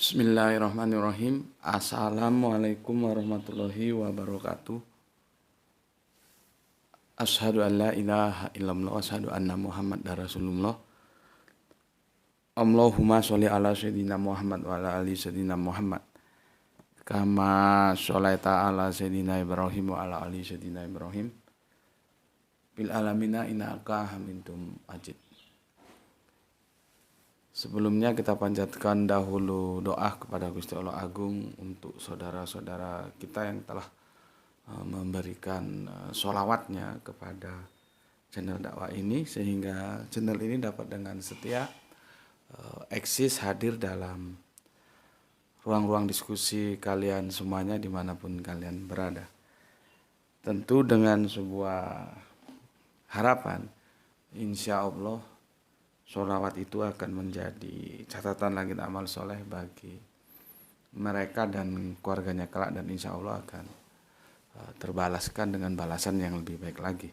Bismillahirrahmanirrahim. Assalamualaikum warahmatullahi wabarakatuh. Asyhadu an la ilaha illallah wa asyhadu anna Muhammadar Rasulullah. Allahumma sholli ala sayyidina Muhammad wa ala ali sayyidina Muhammad. Kama sholaita ala sayyidina Ibrahim wa ala ali sayyidina Ibrahim. Bil alamina innaka hamidum majid. Sebelumnya kita panjatkan dahulu doa kepada Gusti Allah Agung untuk saudara-saudara kita yang telah memberikan sholawatnya kepada channel dakwah ini, sehingga channel ini dapat dengan setia eksis hadir dalam ruang-ruang diskusi kalian semuanya dimanapun kalian berada. Tentu dengan sebuah harapan, insya Allah sholawat itu akan menjadi catatan langit amal soleh bagi mereka dan keluarganya kelak, dan insya Allah akan terbalaskan dengan balasan yang lebih baik lagi.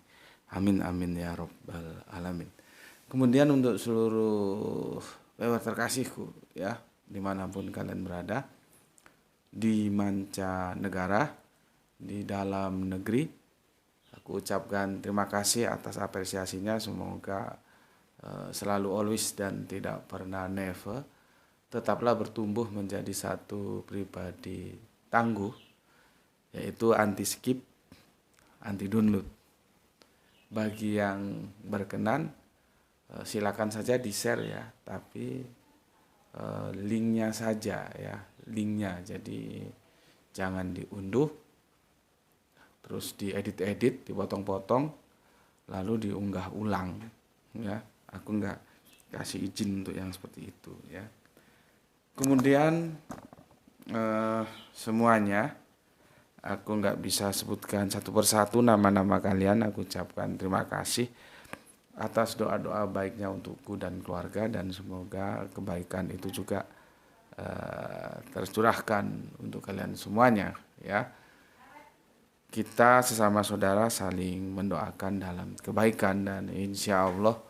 Amin amin ya rabbal alamin. Kemudian untuk seluruh viewer terkasihku ya, dimanapun kalian berada, di mancanegara, di dalam negeri, aku ucapkan terima kasih atas apresiasinya. Semoga selalu always dan tidak pernah never tetaplah bertumbuh menjadi satu pribadi tangguh, yaitu anti skip, anti download. Bagi yang berkenan silakan saja di share ya, tapi linknya saja ya, linknya, jadi jangan diunduh terus diedit-edit, dipotong-potong lalu diunggah ulang ya. Aku nggak kasih izin untuk yang seperti itu ya. Kemudian semuanya aku nggak bisa sebutkan satu persatu nama-nama kalian. Aku ucapkan terima kasih atas doa-doa baiknya untukku dan keluarga, dan semoga kebaikan itu juga tercurahkan untuk kalian semuanya ya. Kita sesama saudara saling mendoakan dalam kebaikan, dan insya Allah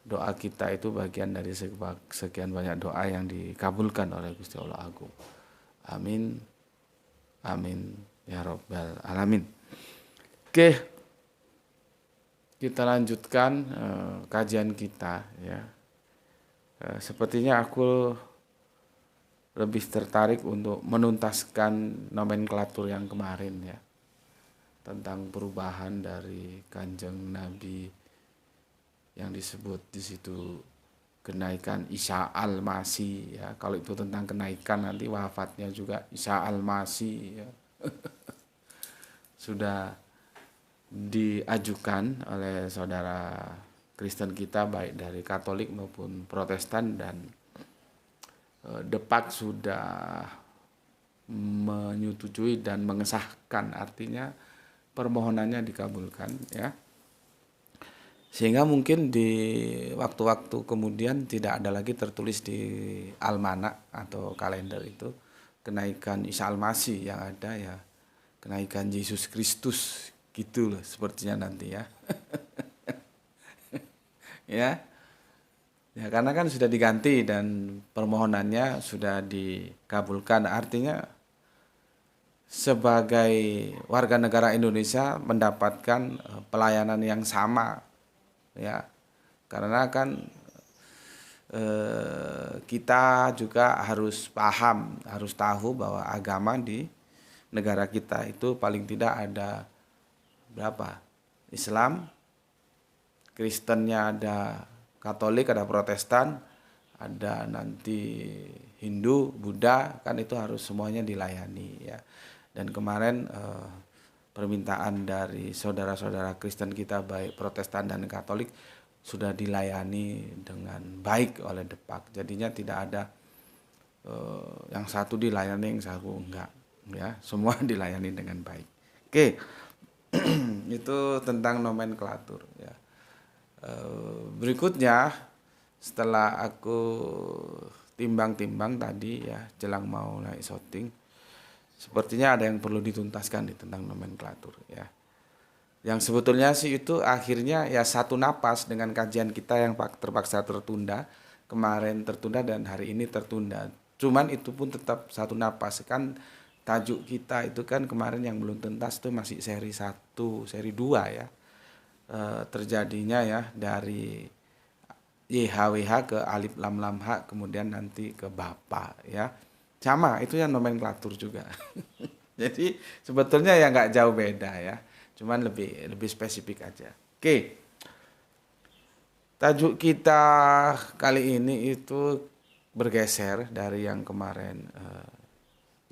doa kita itu bagian dari sekian banyak doa yang dikabulkan oleh Gusti Allah Agung. Amin. Amin ya rabbal alamin. Oke, kita lanjutkan kajian kita ya. Sepertinya aku lebih tertarik untuk menuntaskan nomenklatur yang kemarin ya, tentang perubahan dari Kanjeng Nabi yang disebut di situ kenaikan Isa Al-Masih ya. Kalau itu tentang kenaikan, nanti wafatnya juga Isa Al-Masih ya. Sudah diajukan oleh saudara Kristen kita baik dari Katolik maupun Protestan, dan DEPAK sudah menyetujui dan mengesahkan, artinya permohonannya dikabulkan ya. Sehingga mungkin di waktu-waktu kemudian tidak ada lagi tertulis di almanak atau kalender itu kenaikan Isa Al-Masih, yang ada ya kenaikan Yesus Kristus gitu loh sepertinya nanti ya. ya. Ya, karena kan sudah diganti dan permohonannya sudah dikabulkan, artinya sebagai warga negara Indonesia mendapatkan pelayanan yang sama ya, karena kan kita juga harus paham, harus tahu bahwa agama di negara kita itu paling tidak ada berapa? Islam, Kristennya ada, Katolik ada, Protestan ada, nanti Hindu, Buddha, kan itu harus semuanya dilayani ya. Dan kemarin permintaan dari saudara-saudara Kristen kita baik Protestan dan Katolik sudah dilayani dengan baik oleh DEPAK. Jadinya tidak ada yang satu dilayani, yang satu enggak ya. Semua dilayani dengan baik. Oke. Itu tentang nomenklatur ya. Berikutnya, setelah aku timbang-timbang tadi ya jelang mau naik syuting, sepertinya ada yang perlu dituntaskan tentang nomenklatur ya. Yang sebetulnya sih itu akhirnya ya satu napas dengan kajian kita yang terpaksa tertunda. Kemarin tertunda dan hari ini tertunda. Cuman itu pun tetap satu napas. Kan tajuk kita itu kan kemarin yang belum tuntas itu masih seri 1, seri 2 ya. Terjadinya ya dari YHWH ke Alif Lam Lam Ha, kemudian nanti ke Bapa ya. Sama, itu yang nomenklatur juga. Jadi sebetulnya ya nggak jauh beda ya. Cuman lebih lebih spesifik aja. Oke. Tajuk kita kali ini itu bergeser dari yang kemarin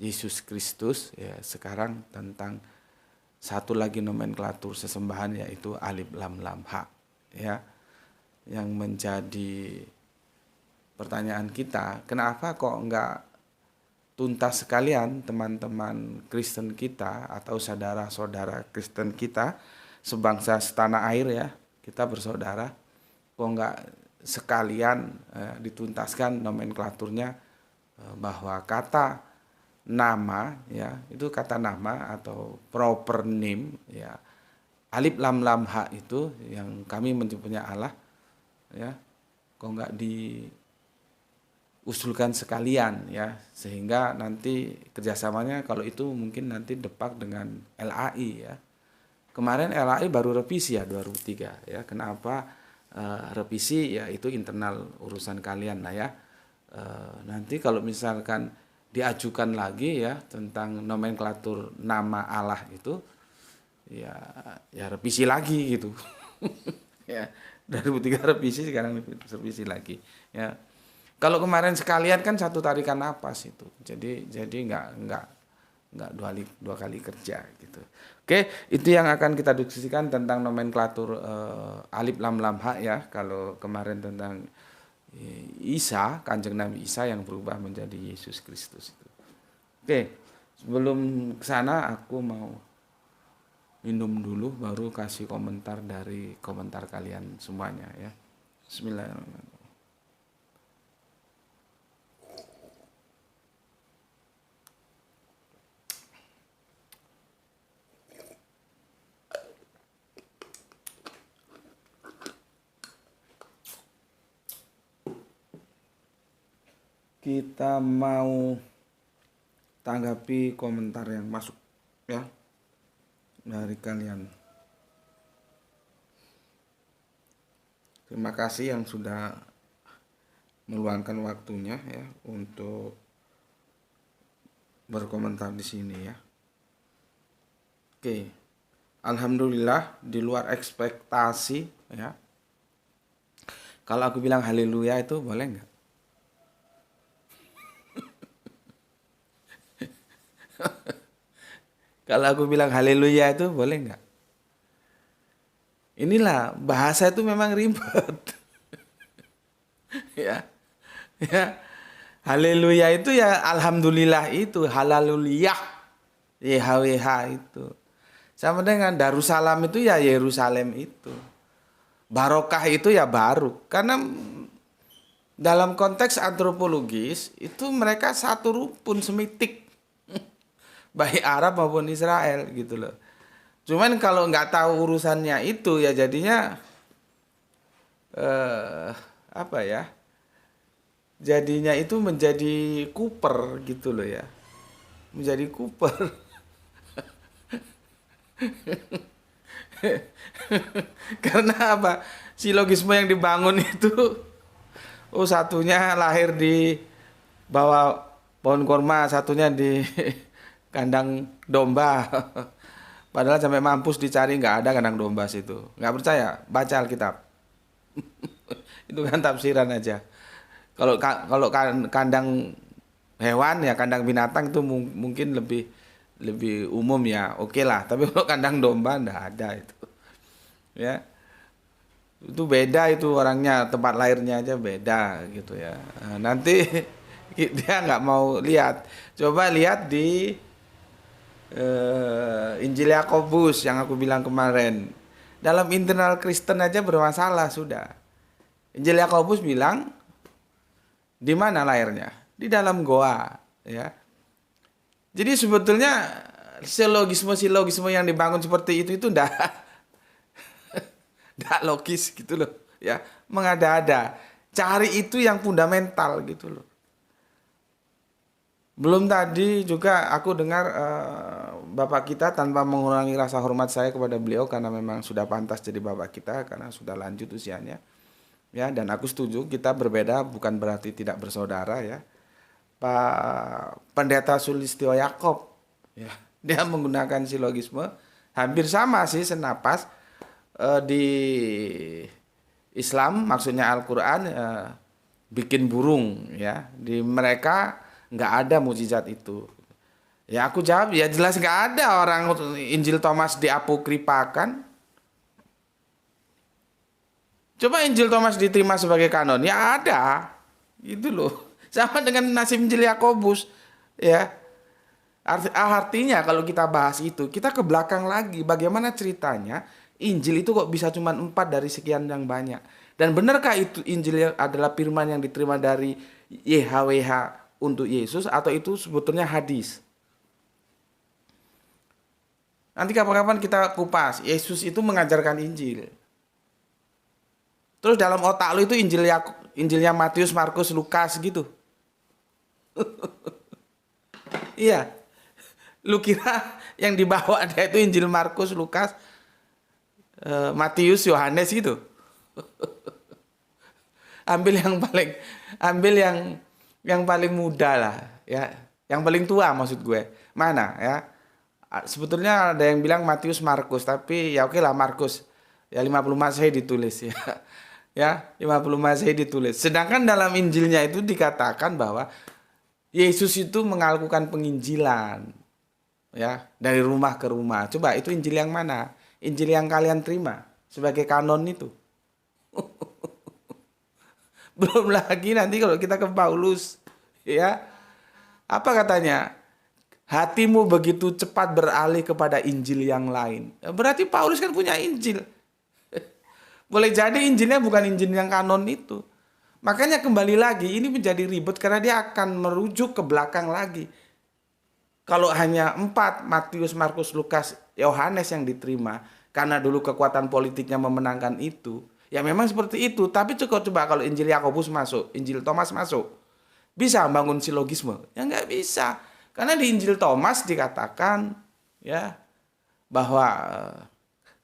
Yesus Kristus ya, sekarang tentang satu lagi nomenklatur sesembahan yaitu Alif Lam Lam Ha ya. Yang menjadi pertanyaan kita, kenapa kok enggak tuntas sekalian teman-teman Kristen kita atau saudara-saudara Kristen kita sebangsa setanah air ya, kita bersaudara, kok enggak sekalian dituntaskan nomenklaturnya, bahwa kata nama ya, itu kata nama atau proper name ya, Alif Lam Lam Ha itu yang kami menyebutnya Allah ya, kok nggak diusulkan sekalian ya, sehingga nanti kerjasamanya kalau itu mungkin nanti depak dengan LAI ya. Kemarin LAI baru revisi ya 2003 ya. Kenapa revisi ya, itu internal urusan kalian lah ya. Nanti kalau misalkan diajukan lagi ya tentang nomenklatur nama Allah itu ya revisi lagi gitu. Ya 2003 revisi, sekarang revisi lagi ya. Kalau kemarin sekalian kan satu tarikan napas itu, jadi nggak dua kali kerja gitu. Oke, itu yang akan kita diskusikan tentang nomenklatur Alif Lam Lam Ha ya. Kalau kemarin tentang Isa, Kanjeng Nabi Isa yang berubah menjadi Yesus Kristus itu. Oke, sebelum kesana aku mau minum dulu baru kasih komentar dari komentar kalian semuanya ya. Bismillahirrahmanirrahim. Kita mau tanggapi komentar yang masuk ya dari kalian. Terima kasih yang sudah meluangkan waktunya ya untuk berkomentar di sini ya. Oke. Alhamdulillah di luar ekspektasi ya. Kalau aku bilang haleluya itu boleh nggak? Kalau aku bilang haleluya itu boleh nggak? Inilah bahasa itu memang ribet. Ya. Ya. Haleluya itu ya alhamdulillah itu, halaluliyah. YHWH itu. Sama dengan Darussalam itu ya Yerusalem itu. Barokah itu ya baru. Karena dalam konteks antropologis itu mereka satu rukun semitik. Baik Arab maupun Israel gitu loh. Cuman kalau nggak tahu urusannya itu ya jadinya apa ya? Jadinya itu menjadi kuper gitu loh ya. Menjadi kuper. Karena apa? Silogisme yang dibangun itu satunya lahir di bawah pohon kurma, satunya di kandang domba. Padahal sampai mampus dicari nggak ada kandang domba situ. Nggak percaya? Baca Alkitab. Itu kan tafsiran aja. Kalau kandang hewan ya, kandang binatang itu mungkin lebih umum ya. Oke lah. Tapi kalau kandang domba nggak ada itu. Ya. Itu beda itu orangnya, tempat lahirnya aja beda gitu ya. Nah, nanti dia nggak mau lihat. Coba lihat di Injil Yakobus yang aku bilang kemarin. Dalam internal Kristen aja bermasalah sudah. Injil Yakobus bilang di mana lahirnya? Di dalam goa, ya. Jadi sebetulnya silogisme yang dibangun seperti itu ndak ndak logis gitu loh, ya. Mengada-ada. Cari itu yang fundamental gitu loh. Belum tadi juga aku dengar Bapak kita, tanpa mengurangi rasa hormat saya kepada beliau karena memang sudah pantas jadi Bapak kita karena sudah lanjut usianya. Ya, dan aku setuju kita berbeda bukan berarti tidak bersaudara ya. Pak Pendeta Sulistyo Yakob ya, dia menggunakan silogisme hampir sama sih senapas di Islam maksudnya Al-Qur'an bikin burung ya. Di mereka nggak ada mukjizat itu. Ya aku jawab ya jelas nggak ada orang Injil Thomas diapokripakan. Coba Injil Thomas diterima sebagai kanon, ya ada. Itu loh. Sama dengan nasib Injil Yakobus, ya. Artinya kalau kita bahas itu, kita ke belakang lagi. Bagaimana ceritanya Injil itu kok bisa cuma 4 dari sekian yang banyak. Dan benarkah itu Injil adalah firman yang diterima dari YHWH untuk Yesus atau itu sebetulnya hadis? Nanti kapan-kapan kita kupas. Yesus itu mengajarkan Injil. Terus dalam otak lu itu Injilnya Matius, Markus, Lukas gitu. Iya. Lu kira yang dibawa ada itu Injil Markus, Lukas, Matius, Yohanes gitu. Ambil yang paling ambil yang paling muda lah ya. Yang paling tua maksud gue. Mana ya? Sebetulnya ada yang bilang Matius, Markus, tapi ya oke lah Markus. Ya 50 Masehi ditulis ya. Ya, 50 Masehi ditulis. Sedangkan dalam Injilnya itu dikatakan bahwa Yesus itu melakukan penginjilan ya, dari rumah ke rumah. Coba itu Injil yang mana? Injil yang kalian terima sebagai kanon itu. Belum lagi nanti kalau kita ke Paulus ya. Apa katanya? Hatimu begitu cepat beralih kepada Injil yang lain. Berarti Paulus kan punya Injil. Boleh jadi Injilnya bukan Injil yang kanon itu. Makanya kembali lagi ini menjadi ribet karena dia akan merujuk ke belakang lagi. Kalau hanya 4 Matius, Markus, Lukas, Yohanes yang diterima karena dulu kekuatan politiknya memenangkan itu. Ya memang seperti itu. Tapi coba kalau Injil Yakobus masuk, Injil Thomas masuk. Bisa bangun silogisme? Ya nggak bisa. Karena di Injil Thomas dikatakan ya bahwa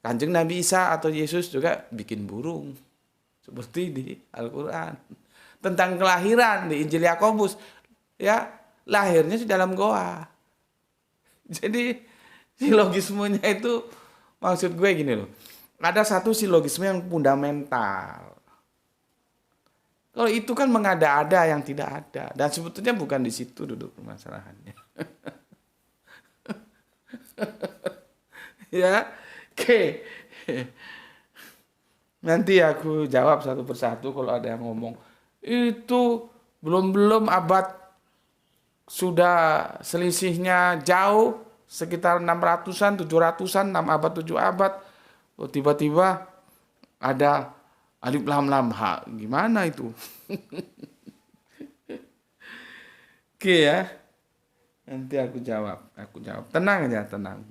Kanjeng Nabi Isa atau Yesus juga bikin burung. Seperti di Al-Quran. Tentang kelahiran di Injil Yakobus. Ya, lahirnya di dalam goa. Jadi silogismenya itu maksud gue gini loh. Ada satu silogisme yang fundamental. Kalau itu kan mengada-ada yang tidak ada. Dan sebetulnya bukan di situ duduk permasalahannya. Ya, oke. Nanti aku jawab satu persatu kalau ada yang ngomong. Itu belum abad sudah selisihnya jauh. Sekitar 600-an, 700-an, 6 abad, 7 abad. Oh, tiba-tiba ada alif lam lam ha. Gimana itu? Oke ya. Nanti aku jawab. Tenang aja, tenang.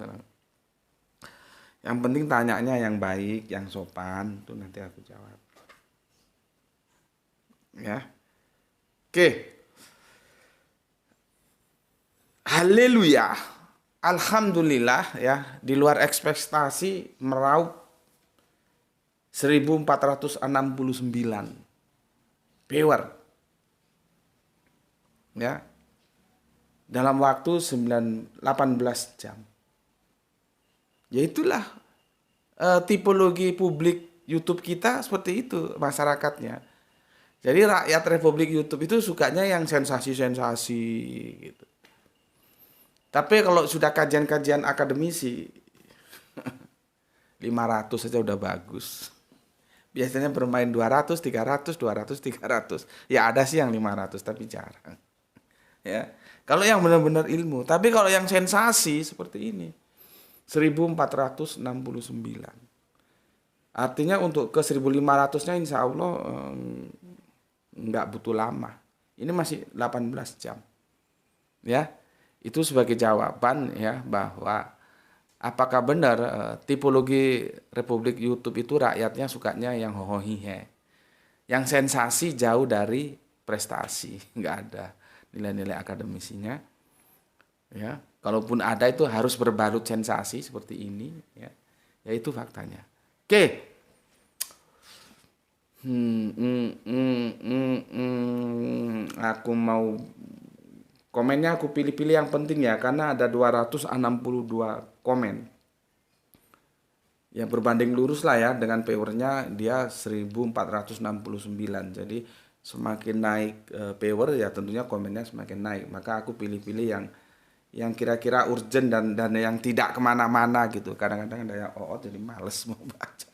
Yang penting tanyanya yang baik, yang sopan, itu nanti aku jawab. Ya. Oke. Haleluya. Alhamdulillah ya, di luar ekspektasi meraup 1469 viewer. Ya. Dalam waktu 18 jam. Ya itulah tipologi publik YouTube kita seperti itu masyarakatnya. Jadi rakyat Republik YouTube itu sukanya yang sensasi-sensasi gitu. Tapi kalau sudah kajian-kajian akademisi 500 saja udah bagus. Biasanya bermain 200, 300, 200, 300. Ya ada sih yang 500 tapi jarang. Ya. Kalau yang benar-benar ilmu, tapi kalau yang sensasi seperti ini 1469. Artinya untuk ke 1500-nya insya Allah nggak butuh lama. Ini masih 18 jam. Ya, itu sebagai jawaban ya bahwa apakah benar tipologi Republik YouTube itu rakyatnya sukanya yang hohohihe. Yang sensasi jauh dari prestasi, nggak ada nilai-nilai akademisinya. Ya, kalaupun ada itu harus berbalut sensasi seperti ini, ya. Ya itu faktanya. Oke. Aku mau komennya aku pilih-pilih yang penting ya karena ada 262 komen. Ya berbanding lurus lah ya dengan powernya dia 1469. Jadi semakin naik power ya tentunya komennya semakin naik. Maka aku pilih-pilih yang kira-kira urgent dan yang tidak kemana-mana gitu. Kadang-kadang ada yang jadi males mau baca.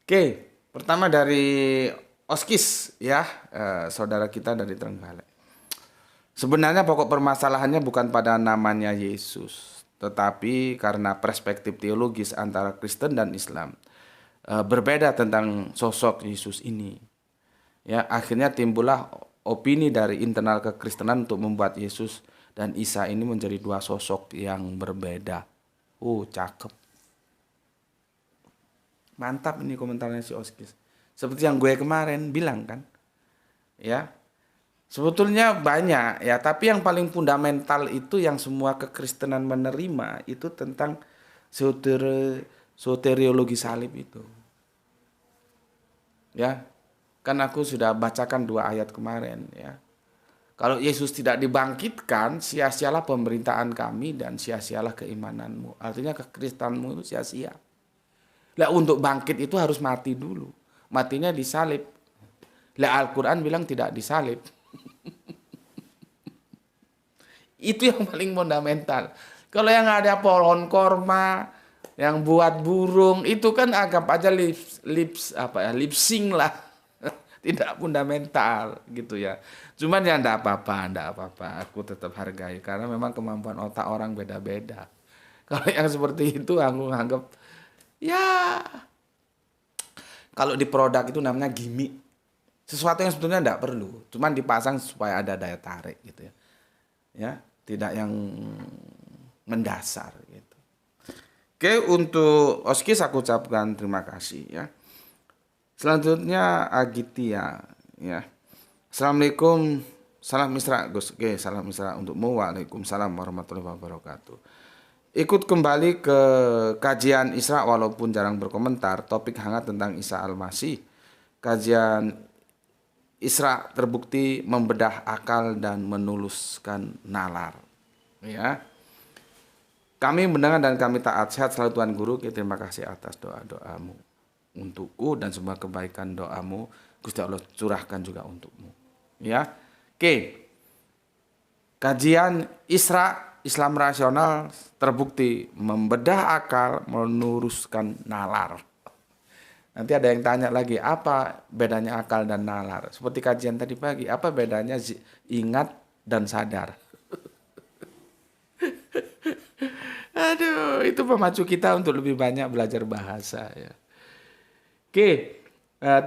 Oke, pertama dari Oskis ya, saudara kita dari Trenggalek. Sebenarnya pokok permasalahannya bukan pada namanya Yesus, tetapi karena perspektif teologis antara Kristen dan Islam berbeda tentang sosok Yesus ini. Ya, akhirnya timbullah opini dari internal kekristenan untuk membuat Yesus dan Isa ini menjadi dua sosok yang berbeda. Cakep. Mantap ini komentarnya si Oskis. Seperti yang gue kemarin bilang kan. Ya. Sebetulnya banyak ya, tapi yang paling fundamental itu yang semua kekristenan menerima itu tentang soteriologi salib itu. Ya. Kan aku sudah bacakan 2 ayat kemarin ya. Kalau Yesus tidak dibangkitkan, sia-sialah pemerintahan kami dan sia-sialah keimananmu. Artinya kekristenanmu itu sia-sia. Lah untuk bangkit itu harus mati dulu. Matinya disalib. Lah Al-Quran bilang tidak disalib. Itu yang paling fundamental. Kalau yang ada pohon korma, yang buat burung, itu kan anggap aja lip sync lah. Tidak fundamental gitu ya. Cuman ya enggak apa-apa. Aku tetap hargai karena memang kemampuan otak orang beda-beda. Kalau yang seperti itu aku anggap ya kalau di produk itu namanya gimmick. Sesuatu yang sebetulnya enggak perlu, cuman dipasang supaya ada daya tarik gitu ya. Ya, tidak yang mendasar gitu. Oke, untuk Oskis aku ucapkan terima kasih ya. Selanjutnya Agitia ya. Assalamualaikum, salam Isra Gus. Oke, salam Isra untukmu. Waalaikumsalam warahmatullahi wabarakatuh. Ikut kembali ke kajian Isra walaupun jarang berkomentar, topik hangat tentang Isa Al-Masih. Kajian Isra terbukti membedah akal dan menuluskan nalar. Ya. Kami mendengar dan kami taat. Sehat selalu Tuan Guru. Terima kasih atas doa-doamu untukku dan semua kebaikan doamu Gusti Allah curahkan juga untukmu. Ya. Oke. Kajian Isra Islam rasional terbukti membedah akal, meluruskan nalar. Nanti ada yang tanya lagi, apa bedanya akal dan nalar? Seperti kajian tadi pagi, apa bedanya ingat dan sadar? Aduh, itu memacu kita untuk lebih banyak belajar bahasa. Ya. Oke,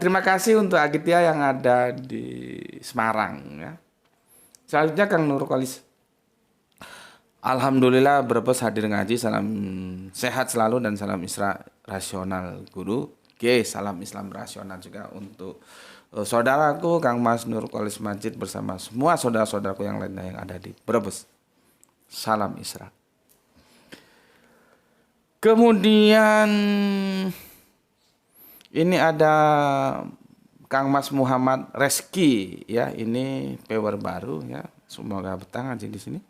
terima kasih untuk Agitia yang ada di Semarang. Ya. Selanjutnya Kang Nurkolis. Alhamdulillah berbes hadir ngaji, salam sehat selalu dan salam Isra rasional Guru. Oke, salam Islam rasional juga untuk saudaraku Kang Mas Nurkolis Majid bersama semua saudara-saudaraku yang lainnya yang ada di Brebes. Salam Isra. Kemudian ini ada Kang Mas Muhammad Reski ya, ini power baru ya. Semoga betah ngaji di sini.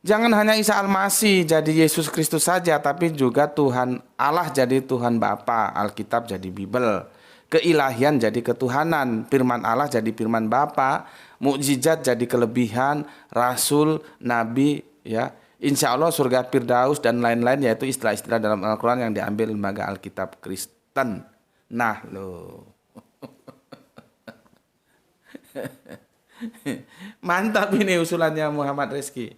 Jangan hanya Isa Al-Masih jadi Yesus Kristus saja, tapi juga Tuhan Allah jadi Tuhan Bapa, Alkitab jadi Bible, keilahian jadi ketuhanan, firman Allah jadi firman Bapa, mukjizat jadi kelebihan, rasul, nabi, ya. Insya Allah surga Firdaus dan lain-lain, yaitu istilah-istilah dalam Al-Quran yang diambil lembaga Alkitab Kristen. Nah loh. Mantap ini usulannya Muhammad Rizki.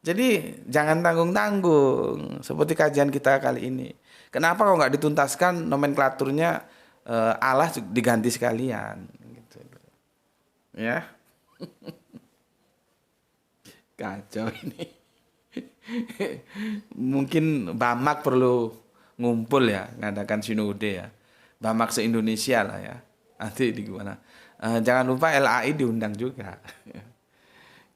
Jadi jangan tanggung-tanggung seperti kajian kita kali ini. Kenapa kok nggak dituntaskan nomenklaturnya Allah diganti sekalian? Gitu. Ya, kacau ini. Mungkin Bamak perlu ngumpul ya, ngadakan sinode ya. Bamak se-Indonesia lah ya. Nanti di gimana? Jangan lupa LAI diundang juga.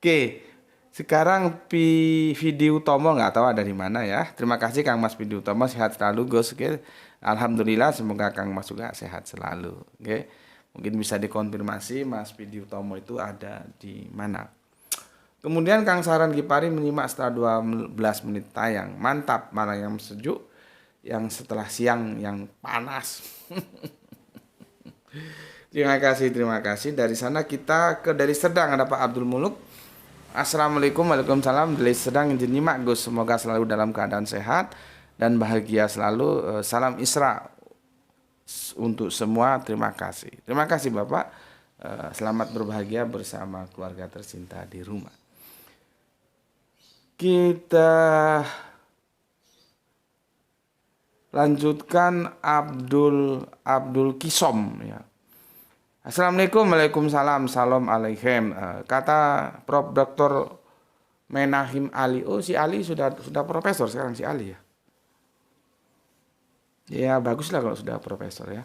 Oke, sekarang Vidi Utomo nggak tahu ada di mana ya. Terima kasih Kang Mas Vidi Utomo, sehat selalu Gus. Oke, alhamdulillah semoga Kang Mas juga sehat selalu. Oke, mungkin bisa dikonfirmasi Mas Vidi Utomo itu ada di mana. Kemudian Kang Saran Gipari menyimak setelah 12 menit tayang. Mantap, mana yang sejuk, yang setelah siang yang panas. Terima kasih, terima kasih. Dari sana kita ke dari Serdang ada Pak Abdul Muluk. Assalamualaikum, waalaikumsalam. Dari Serdang izin nyimak Gus. Semoga selalu dalam keadaan sehat dan bahagia selalu. Salam Isra untuk semua. Terima kasih. Terima kasih Bapak. Selamat berbahagia bersama keluarga tercinta di rumah. Kita lanjutkan Abdul Kisom ya. Assalamualaikum, waalaikumsalam, salam alaikum. Kata Prof. Dr. Menahim Ali. Oh, si Ali sudah profesor sekarang si Ali ya. Ya baguslah kalau sudah profesor ya.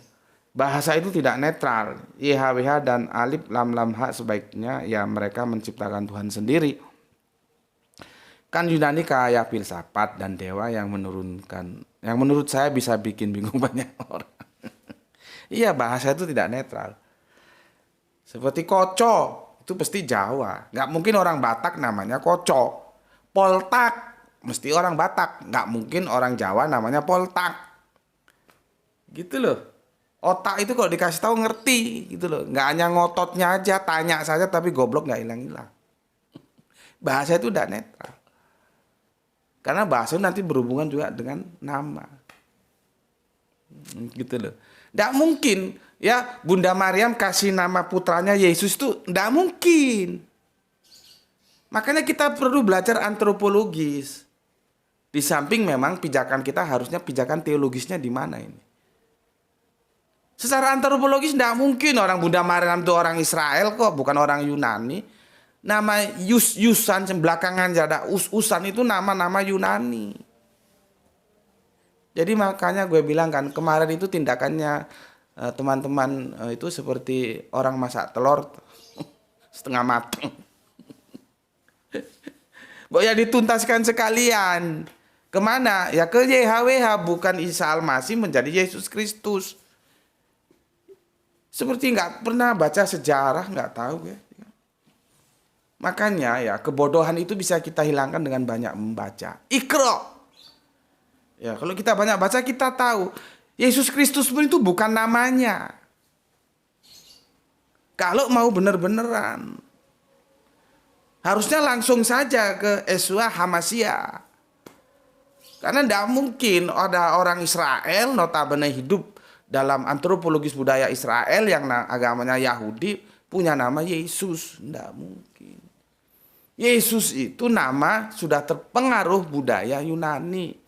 Bahasa itu tidak netral. YHWH dan alif lam lam ha sebaiknya ya mereka menciptakan Tuhan sendiri. Kan Yunani kaya filsafat dan dewa yang menurunkan, yang menurut saya bisa bikin bingung banyak orang. Iya, bahasa itu tidak netral. Seperti koco, itu pasti Jawa. Nggak mungkin orang Batak namanya koco. Poltak, mesti orang Batak. Nggak mungkin orang Jawa namanya poltak. Gitu loh. Otak itu kalau dikasih tahu ngerti gitu loh. Nggak hanya ngototnya aja, tanya saja tapi goblok nggak hilang-hilang. Bahasa itu udah netral. Karena bahasa nanti berhubungan juga dengan nama. Gitu loh. Nggak mungkin ya Bunda Maryam kasih nama putranya Yesus itu nggak mungkin. Makanya kita perlu belajar antropologis. Di samping memang pijakan kita harusnya pijakan teologisnya di mana ini. Secara antropologis nggak mungkin orang Bunda Maryam itu orang Israel kok, bukan orang Yunani. Nama Yusan belakangan ada Usan itu nama-nama Yunani. Jadi makanya gue bilang kan kemarin itu tindakannya teman-teman itu seperti orang masak telur setengah matang. Ya dituntaskan sekalian. Kemana? Ya ke YHWH, bukan Isa Al-Masih menjadi Yesus Kristus. Seperti nggak pernah baca sejarah, nggak tahu ya. Makanya ya kebodohan itu bisa kita hilangkan dengan banyak membaca. Iqra. Ya kalau kita banyak baca kita tahu Yesus Kristus pun itu bukan namanya. Kalau mau bener-beneran harusnya langsung saja ke Yeshua Hamashiach. Karena tidak mungkin ada orang Israel notabene hidup dalam antropologis budaya Israel yang agamanya Yahudi punya nama Yesus. Tidak mungkin. Yesus itu nama sudah terpengaruh budaya Yunani.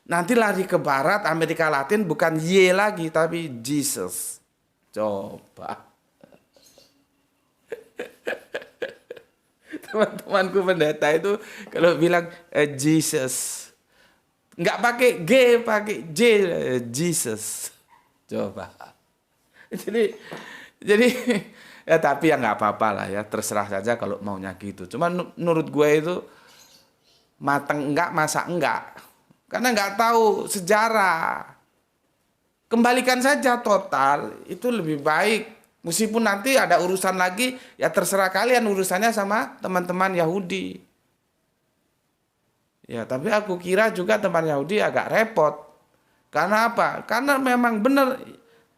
Nanti lari ke barat Amerika Latin bukan Y lagi tapi Jesus. Coba. Teman-temanku pendeta itu kalau bilang Jesus. Nggak pakai G, pakai J, Jesus. Coba. Jadi ya tapi ya nggak apa-apa lah ya, terserah saja kalau maunya gitu. Cuman menurut gue itu mateng enggak, masak enggak. Karena nggak tahu sejarah. Kembalikan saja total, itu lebih baik. Meskipun nanti ada urusan lagi, ya terserah kalian urusannya sama teman-teman Yahudi. Ya tapi aku kira juga teman Yahudi agak repot. Karena apa? Karena memang benar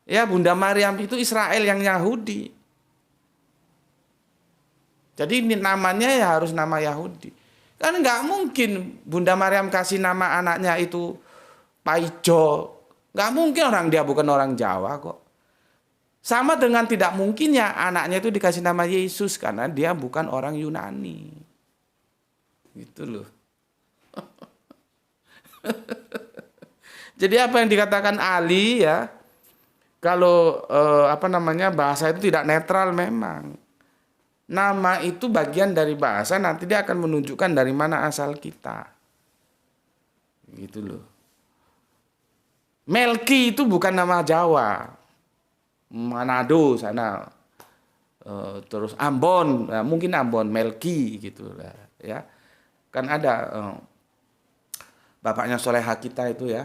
ya Bunda Maryam itu Israel yang Yahudi. Jadi namanya ya harus nama Yahudi. Kan nggak mungkin Bunda Maryam kasih nama anaknya itu Paijo. Nggak mungkin dia bukan orang Jawa kok. Sama dengan tidak mungkinnya anaknya itu dikasih nama Yesus karena dia bukan orang Yunani. Gitu loh. Jadi apa yang dikatakan Ali ya, kalau bahasa itu tidak netral memang. Nama itu bagian dari bahasa, nanti dia akan menunjukkan dari mana asal kita. Gitu loh. Melki itu bukan nama Jawa. Manado sana. terus Ambon, nah, mungkin Ambon Melki gitu lah ya. Kan ada bapaknya Soleha kita itu ya.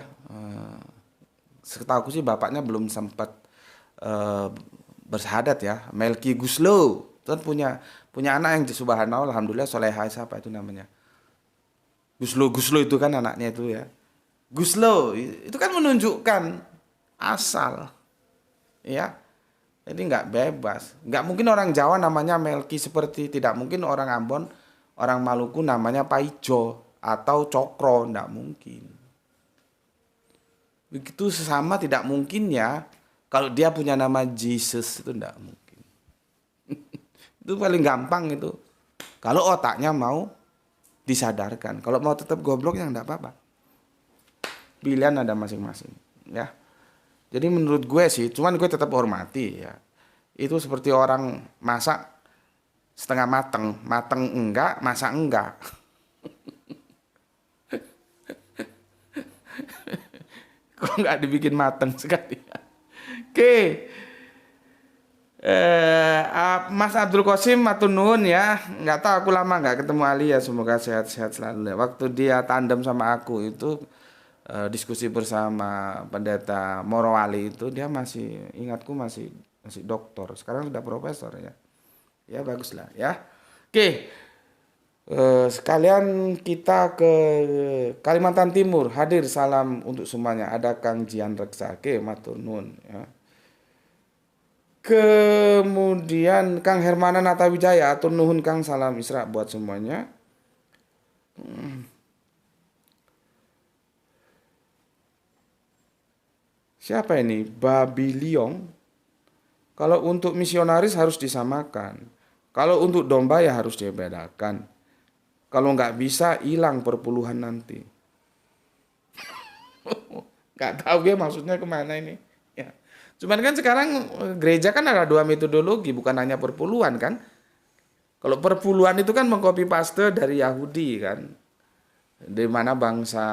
Setahu aku sih bapaknya belum sempat eh, bersahadat ya. Melki Guslo itu kan punya anak yang subhanallah alhamdulillah Soleha siapa itu namanya. Guslo itu kan anaknya itu ya. Guslo itu kan menunjukkan asal ya. Jadi nggak bebas. Nggak mungkin orang Jawa namanya Melki seperti tidak mungkin orang Ambon, orang Maluku namanya Paijo atau Cokro, nggak mungkin. Begitu sesama tidak mungkin ya kalau dia punya nama Jesus itu nggak mungkin. Itu paling gampang itu. Kalau otaknya mau disadarkan. Kalau mau tetap goblok ya nggak apa-apa. Pilihan ada masing-masing ya. Jadi menurut gue sih, cuman gue tetap hormati ya. Itu seperti orang masak setengah mateng, mateng enggak, masak enggak. Kok enggak dibikin mateng sekali. Oke. Mas Abdul Qasim matur nuwun ya. Nggak tahu aku lama nggak ketemu Ali ya. Semoga sehat-sehat selalu. Waktu dia tandem sama aku itu diskusi bersama pendeta Morowali itu dia masih ingatku masih doktor. Sekarang sudah profesor ya. Ya baguslah ya. Oke. Sekalian kita ke Kalimantan Timur. Hadir salam untuk semuanya. Ada Kang Jian Reksa. Oke, matur nuwun ya. Kemudian Kang Hermana Natawijaya atau nuhun Kang salam Isra buat semuanya. Siapa ini? Babiliong. Kalau untuk misionaris harus disamakan. Kalau untuk domba ya harus dibedakan. Kalau nggak bisa hilang perpuluhan nanti. Nggak tahu gue maksudnya kemana ini. Ya. Cuman kan sekarang gereja kan ada dua metodologi, bukan hanya perpuluhan kan. Kalau perpuluhan itu kan mengcopy paste dari Yahudi kan. Di mana bangsa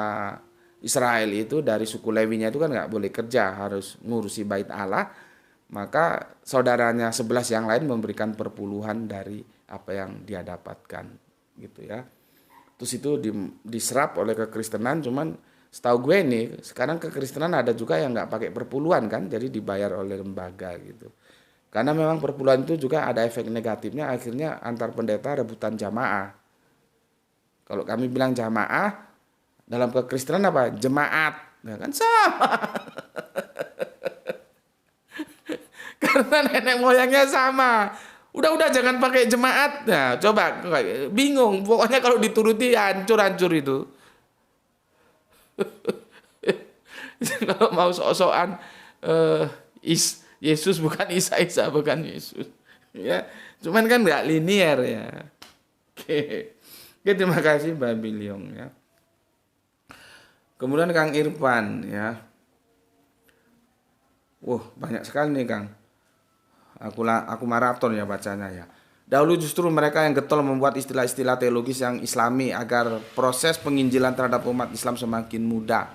Israel itu dari suku Lewinya itu kan nggak boleh kerja, harus ngurusi bait Allah. Maka saudaranya 11 yang lain memberikan perpuluhan dari apa yang dia dapatkan gitu ya. Terus itu diserap oleh kekristenan, cuman setahu gue nih sekarang kekristenan ada juga yang nggak pakai perpuluhan kan, jadi dibayar oleh lembaga gitu. Karena memang perpuluhan itu juga ada efek negatifnya, akhirnya antar pendeta rebutan jamaah. Kalau kami bilang jamaah, dalam kekristenan apa? Jemaat. Nah, kan sama. Karena nenek moyangnya sama. Udah jangan pakai jemaat. Nah, coba bingung. Pokoknya kalau dituruti hancur-hancur itu. Kalau mau sok-sokan Yesus bukan Isa, Isa bukan Yesus. Ya, cuman kan nggak linier ya. Oke. Oke, terima kasih Mbak Biliong ya. Kemudian Kang Irfan ya. Wah, banyak sekali nih Kang. Aku maraton ya bacanya ya. Dahulu justru mereka yang getol membuat istilah-istilah teologis yang islami agar proses penginjilan terhadap umat Islam semakin mudah.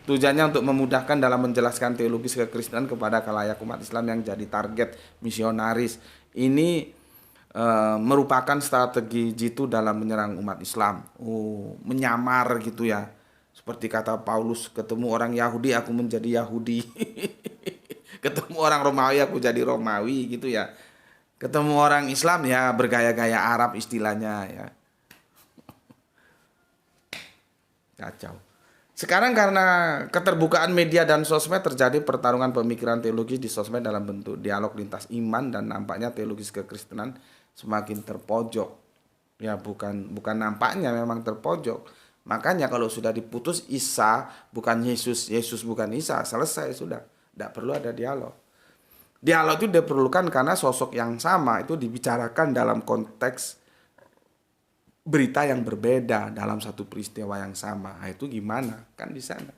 Tujuannya untuk memudahkan dalam menjelaskan teologis kekristenan kepada khalayak umat Islam yang jadi target misionaris. Ini merupakan strategi jitu dalam menyerang umat Islam. Oh, menyamar gitu ya. Seperti kata Paulus, ketemu orang Yahudi aku menjadi Yahudi. Ketemu orang Romawi aku jadi Romawi gitu ya. Ketemu orang Islam ya bergaya-gaya Arab istilahnya ya. Kacau. Sekarang karena keterbukaan media dan sosmed terjadi pertarungan pemikiran teologis di sosmed dalam bentuk dialog lintas iman dan nampaknya teologis kekristenan semakin terpojok. Ya bukan nampaknya memang terpojok. Makanya kalau sudah diputus Isa bukan Yesus, Yesus bukan Isa, selesai sudah. Tidak perlu ada dialog. Dialog itu diperlukan karena sosok yang sama itu dibicarakan dalam konteks berita yang berbeda dalam satu peristiwa yang sama. Nah, itu gimana? Kan di sana.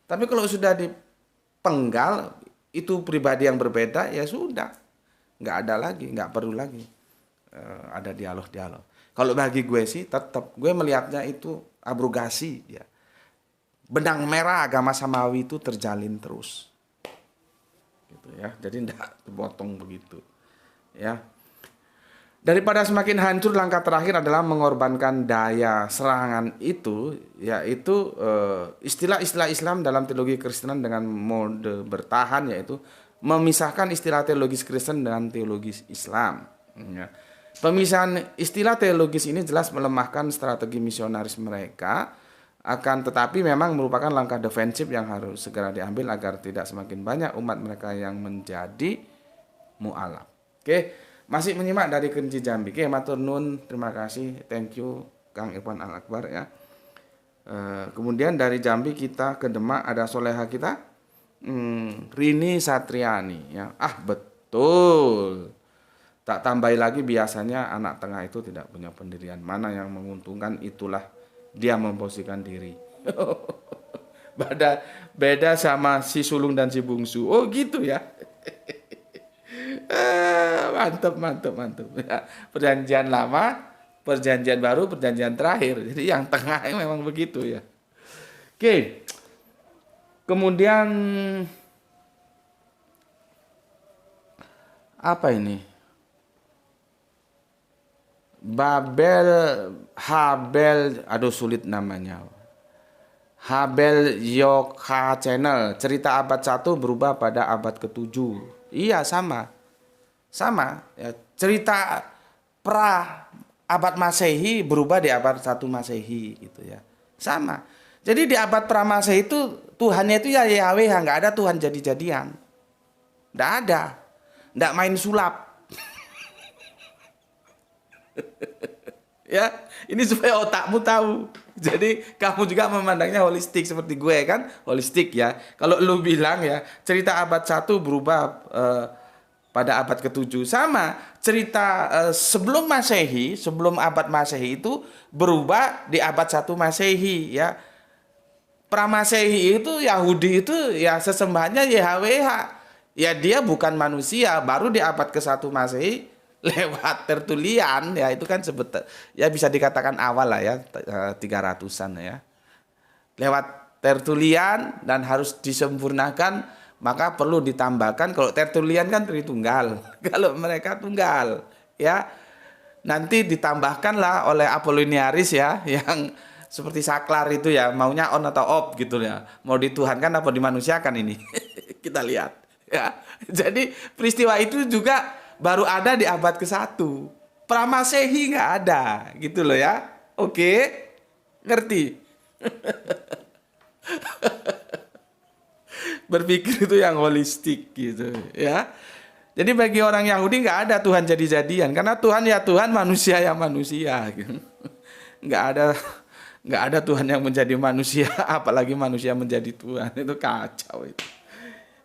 Tapi kalau sudah dipenggal, itu pribadi yang berbeda, ya sudah. Nggak ada lagi, nggak perlu lagi ada dialog-dialog. Kalau bagi gue sih tetap, gue melihatnya itu abrogasi. Ya. Benang merah agama samawi itu terjalin terus. Gitu ya, jadi tidak terpotong begitu. ya. Daripada semakin hancur, langkah terakhir adalah mengorbankan daya serangan itu, yaitu istilah-istilah Islam dalam teologi Kristenan dengan mode bertahan, yaitu memisahkan istilah teologis Kristen dengan teologis Islam. Ya. Pemisahan istilah teologis ini jelas melemahkan strategi misionaris mereka, akan tetapi memang merupakan langkah defensif yang harus segera diambil agar tidak semakin banyak umat mereka yang menjadi mu'alaf. Oke. Masih menyimak dari Kerinci Jambi. Oke, matur nuwun, terima kasih, thank you Kang Irfan Al Akbar ya. Kemudian dari Jambi kita ke Demak, ada soleha kita Rini Satriani ya. Betul. Tak tambahi lagi, biasanya anak tengah itu tidak punya pendirian. Mana yang menguntungkan itulah dia memposisikan diri. Beda sama si sulung dan si bungsu. Oh gitu ya. Mantap. Ya, perjanjian lama, perjanjian baru, perjanjian terakhir. Jadi yang tengah memang begitu ya. Oke. Kemudian apa ini? Habel, aduh sulit namanya. Habel Yoka Channel, cerita abad 1 berubah pada abad ke-7. Iya, sama ya, cerita pra abad Masehi berubah di abad 1 Masehi gitu ya, sama. Jadi di abad pra Masehi itu Tuhannya itu ya Yahweh, nggak ada Tuhan jadi-jadian, nggak ada, nggak main sulap. Ya, ini supaya otakmu tahu. Jadi kamu juga memandangnya holistik seperti gue kan, holistik ya. Kalau lu bilang ya cerita abad 1 berubah pada abad ke-7, sama cerita sebelum Masehi, sebelum abad Masehi itu berubah di abad 1 Masehi ya. Pra-Masehi itu Yahudi itu ya sesembahannya YHWH. Ya dia bukan manusia, baru di abad ke-1 Masehi lewat Tertulian ya, itu kan ya bisa dikatakan awal lah ya, 300-an ya. Lewat Tertulian dan harus disempurnakan, maka perlu ditambahkan, kalau Tertulian kan Tritunggal, kalau mereka tunggal ya. Nanti ditambahkanlah oleh Apollinaris ya, yang seperti saklar itu ya, maunya on atau off gitu ya, mau dituhankan apa dimanusiakan ini. Kita lihat ya. Jadi peristiwa itu juga baru ada di abad ke-1. Pra-Masehi nggak ada gitu loh ya. Oke, ngerti? Berpikir itu yang holistik gitu ya. Jadi bagi orang Yahudi nggak ada Tuhan jadi-jadian, karena Tuhan ya Tuhan, manusia ya manusia gitu. nggak ada Tuhan yang menjadi manusia, apalagi manusia menjadi Tuhan, itu kacau itu.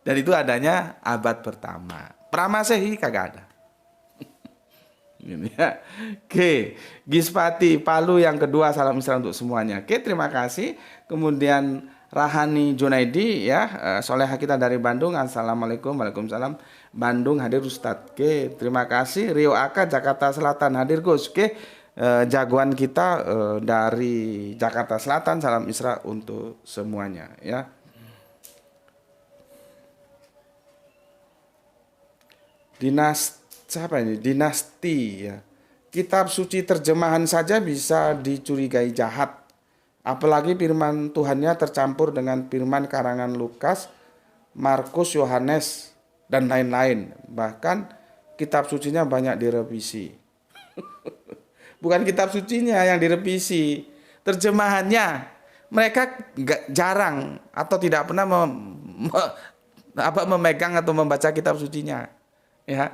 Dan itu adanya abad pertama. Pra-Masehi kagak ada. Ini ya. Oke, Gispati Palu yang kedua, salam mesra untuk semuanya. Oke, terima kasih. Kemudian Rahani Junaidi ya, soleha kita dari Bandung. Assalamualaikum. Waalaikumsalam. Bandung hadir Ustadz. Oke, terima kasih. Rio Aka Jakarta Selatan hadir Gus. Oke, jagoan kita dari Jakarta Selatan, salam Isra untuk semuanya ya. Dinasti ya. Kitab suci terjemahan saja bisa dicurigai jahat. Apalagi firman Tuhannya tercampur dengan firman karangan Lukas, Markus, Yohanes, dan lain-lain. Bahkan kitab sucinya banyak direvisi. Bukan kitab sucinya yang direvisi, terjemahannya. Mereka jarang atau tidak pernah memegang atau membaca kitab sucinya. Ya.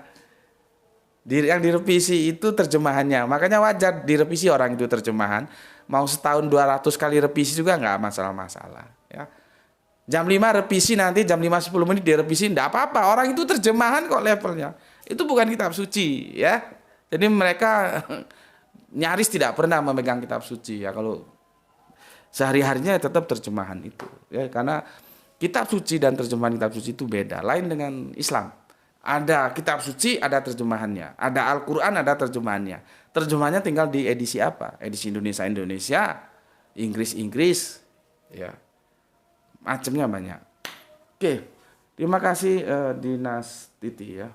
Yang direvisi itu terjemahannya. Makanya wajar direvisi orang itu terjemahan. Mau setahun 200 kali revisi juga nggak masalah-masalah ya. Jam 5 revisi, nanti jam 5 10 menit direvisi, enggak apa-apa. Orang itu terjemahan kok levelnya. Itu bukan kitab suci ya. Jadi mereka nyaris tidak pernah memegang kitab suci ya. Kalau sehari-harinya tetap terjemahan itu ya, karena kitab suci dan terjemahan kitab suci itu beda, lain dengan Islam. Ada kitab suci, ada terjemahannya. Ada Al-Quran, ada terjemahannya. Terjemahannya tinggal di edisi apa? Edisi Indonesia, Inggris, ya. Macamnya banyak. Oke, terima kasih Dinas Titi ya.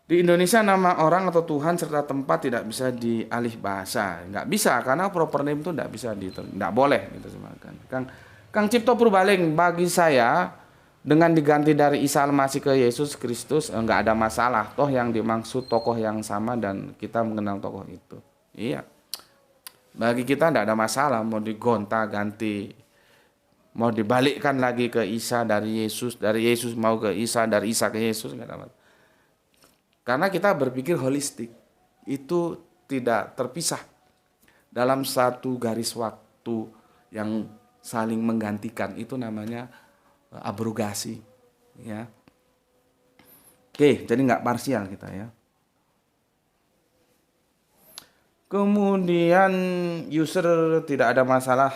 Di Indonesia nama orang atau Tuhan serta tempat tidak bisa dialih bahasa, nggak bisa karena proper name itu nggak bisa nggak boleh gitu semakan. Kang Cipto Purbaling, bagi saya dengan diganti dari Isa Al-Masih ke Yesus Kristus nggak ada masalah. Toh yang dimaksud tokoh yang sama dan kita mengenal tokoh itu. Iya, bagi kita nggak ada masalah mau digonta-ganti, mau dibalikkan lagi ke Isa dari Yesus mau ke Isa, dari Isa ke Yesus nggak ada masalah. Karena kita berpikir holistik, itu tidak terpisah dalam satu garis waktu yang saling menggantikan. Itu namanya abrogasi, ya. Oke, jadi nggak parsial kita ya. Kemudian user tidak ada masalah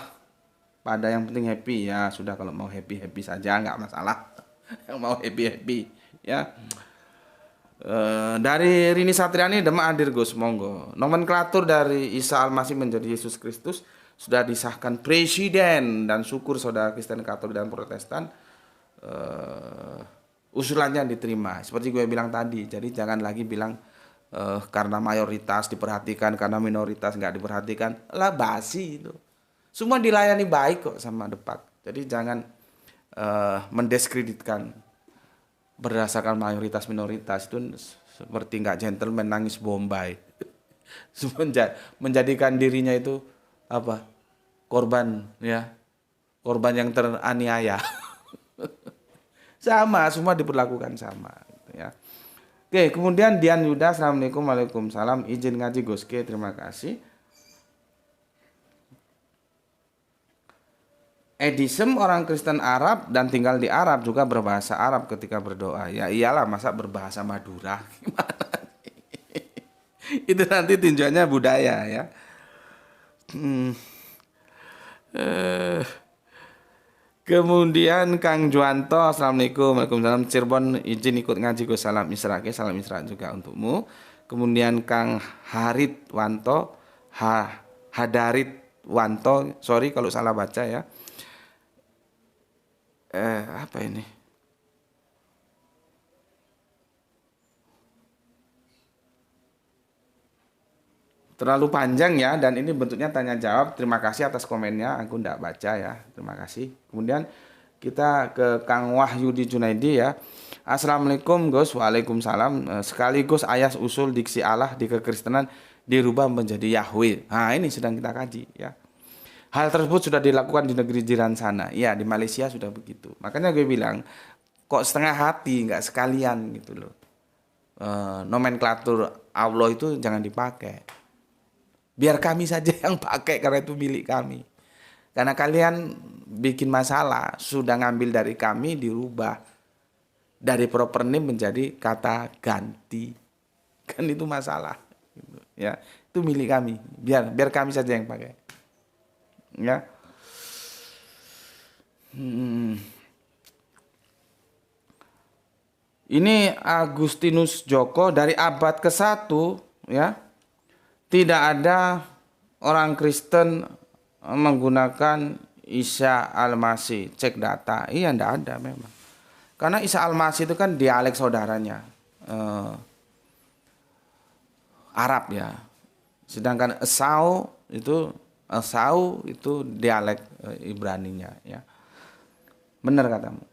pada yang penting happy ya sudah, kalau mau happy saja nggak masalah. Yang mau happy ya. Dari Rini Satriani, Demak hadir Gus, monggo. Nomenklatur dari Isa Al-Masih menjadi Yesus Kristus sudah disahkan Presiden dan syukur saudara Kristen, Katolik dan Protestan usulannya diterima. Seperti gue bilang tadi, jadi jangan lagi bilang karena mayoritas diperhatikan, karena minoritas nggak diperhatikan. Lah basi itu. Semua dilayani baik kok sama Depak. Jadi jangan mendiskreditkan berdasarkan mayoritas minoritas, itu seperti nggak gentleman nangis Bombay. Menjadikan dirinya itu apa, korban ya, korban yang teraniaya. Sama, semua diperlakukan sama gitu ya. Oke, kemudian Dian Yuda, assalamualaikum. Waalaikumsalam, izin ngaji Gus. Oke, terima kasih. Edisem orang Kristen Arab dan tinggal di Arab juga berbahasa Arab ketika berdoa. Ya iyalah, masa berbahasa Madura gimana? Itu nanti tinjauannya budaya ya. Kemudian Kang Juanto, assalamualaikum. Waalaikumsalam. Cirebon, izin ikut ngaji Gus. Salam Isra. Salam Isra juga untukmu. Kemudian Kang Harit Wanto, Hadarit Wanto, sorry kalau salah baca ya. Apa ini? Terlalu panjang ya, dan ini bentuknya tanya jawab. Terima kasih atas komennya, aku ndak baca ya. Terima kasih. Kemudian kita ke Kang Wahyudi Junaidi ya. Assalamualaikum Gus. Waalaikumsalam. Sekaligus ayat usul diksi Allah di kekristenan dirubah menjadi Yahweh. Nah ini sedang kita kaji ya. Hal tersebut sudah dilakukan di negeri jiran sana. Ya, di Malaysia sudah begitu. Makanya gue bilang, kok setengah hati, nggak sekalian gitu loh. Nomenklatur Allah itu jangan dipakai. Biar kami saja yang pakai, karena itu milik kami. Karena kalian bikin masalah, sudah ngambil dari kami, dirubah. Dari proper name menjadi kata ganti. Kan itu masalah. Ya, itu milik kami. Biar kami saja yang pakai. Ya. Ini Agustinus Joko, dari abad ke-1 ya. Tidak ada orang Kristen menggunakan Isa Al-Masih. Cek data. Iya, enggak ada memang. Karena Isa Al-Masih itu kan dialek saudaranya Arab ya. Sedangkan Esau itu dialek Ibraninya ya. Benar katamu.